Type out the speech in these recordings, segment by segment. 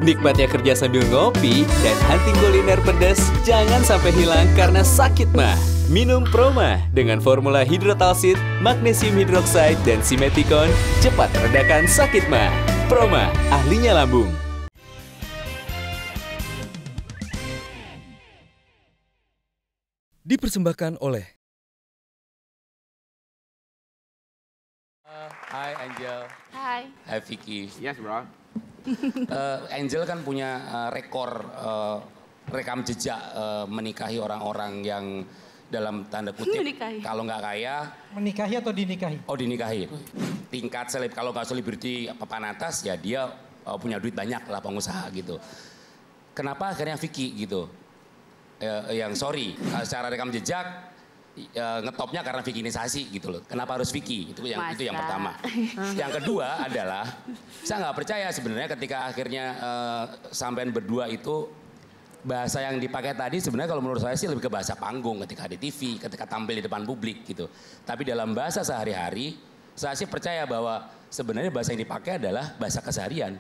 Nikmatnya kerja sambil ngopi dan hunting kuliner pedas jangan sampai hilang karena sakit mah. Minum Proma dengan formula hidrotalsit, magnesium hidroksida, dan simeticon cepat redakan sakit mah. Proma, ahlinya lambung. Dipersembahkan oleh Hai Angel. Hai. Hai Vicky. Yes, bro. Angel kan punya rekor rekam jejak menikahi orang-orang yang dalam tanda kutip Menikahi. kalau nggak kaya, Menikahi atau dinikahi? oh dinikahi. Tingkat kalau nggak selebriti papan atas ya dia punya duit banyak lah, pengusaha gitu. Kenapa akhirnya Vicky gitu? Yang sorry, secara rekam jejak ngetopnya karena Vikinisasi gitu loh. Kenapa harus Vicky? Itu yang pertama. Yang kedua adalah saya nggak percaya sebenarnya ketika akhirnya sampean berdua itu bahasa yang dipakai tadi sebenarnya kalau menurut saya sih lebih ke bahasa panggung ketika di TV, ketika tampil di depan publik gitu. Tapi dalam bahasa sehari-hari saya sih percaya bahwa sebenarnya bahasa yang dipakai adalah bahasa keseharian.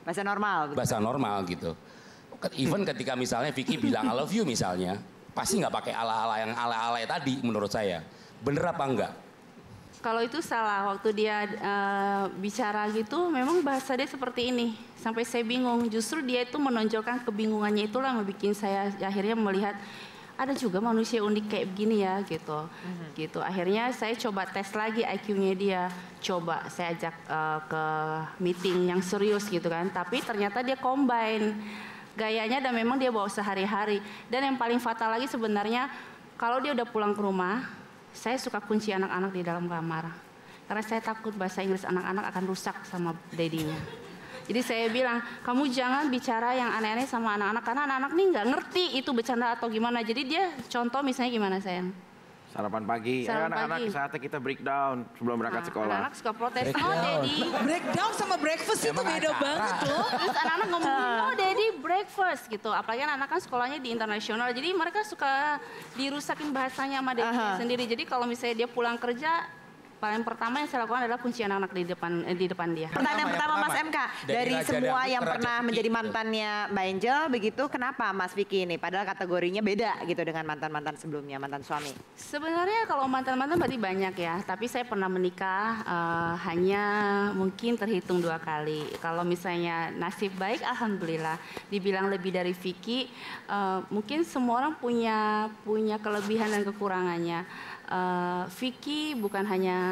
Bahasa normal. Bahasa normal gitu. Even ketika misalnya Vicky bilang I love you misalnya, pasti nggak pakai ala-ala yang ala-ala tadi menurut saya. Bener apa enggak? Kalau itu salah, waktu dia bicara gitu memang bahasa dia seperti ini. Sampai saya bingung, justru dia itu menonjolkan kebingungannya itulah yang bikin saya akhirnya melihat ada juga manusia unik kayak begini ya gitu. Gitu. Akhirnya saya coba tes lagi IQ-nya dia. Coba saya ajak ke meeting yang serius gitu kan. Tapi ternyata dia combine gayanya dan memang dia bawa sehari-hari. Dan yang paling fatal lagi sebenarnya kalau dia udah pulang ke rumah, saya suka kunci anak-anak di dalam kamar. Karena saya takut bahasa Inggris anak-anak akan rusak sama dedinya. Jadi saya bilang, kamu jangan bicara yang aneh-aneh sama anak-anak karena anak-anak nih nggak ngerti itu bercanda atau gimana. Jadi dia contoh misalnya gimana sayang? Sarapan pagi. Anak-anak saatnya kita breakdown sebelum berangkat sekolah. Anak-anak suka protes, no daddy. Breakdown sama breakfast itu beda banget loh. Terus anak-anak ngomong, no daddy breakfast gitu. Apalagi anak kan sekolahnya di internasional. Jadi mereka suka dirusakin bahasanya sama daddy sendiri. Jadi kalau misalnya dia pulang kerja, paling pertama yang saya lakukan adalah kunci anak-anak di depan dia. Pertanyaan yang pertama Mas MK, dari semua yang pernah menjadi gitu. mantannya Mbak Angel begitu, kenapa Mas Vicky ini? Padahal kategorinya beda gitu dengan mantan-mantan sebelumnya, mantan suami. Sebenarnya kalau mantan-mantan berarti banyak ya, tapi saya pernah menikah hanya mungkin terhitung 2 kali. Kalau misalnya nasib baik, alhamdulillah. Dibilang lebih dari Vicky, mungkin semua orang punya kelebihan dan kekurangannya. Vicky bukan hanya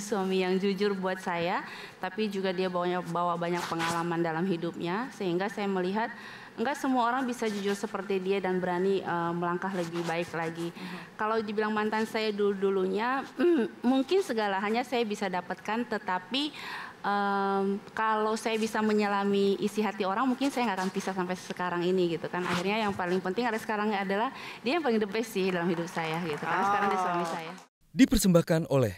suami yang jujur buat saya, tapi juga dia bawa banyak pengalaman dalam hidupnya, sehingga saya melihat enggak semua orang bisa jujur seperti dia dan berani melangkah lebih baik lagi. Kalau dibilang mantan saya dulunya, mungkin segala hanya saya bisa dapatkan, tetapi kalau saya bisa menyelami isi hati orang, mungkin saya nggak akan pisah sampai sekarang ini gitu kan. Akhirnya yang paling penting ada sekarang adalah dia yang paling the best sih dalam hidup saya gitu. Karena sekarang dia suami saya. Dipersembahkan oleh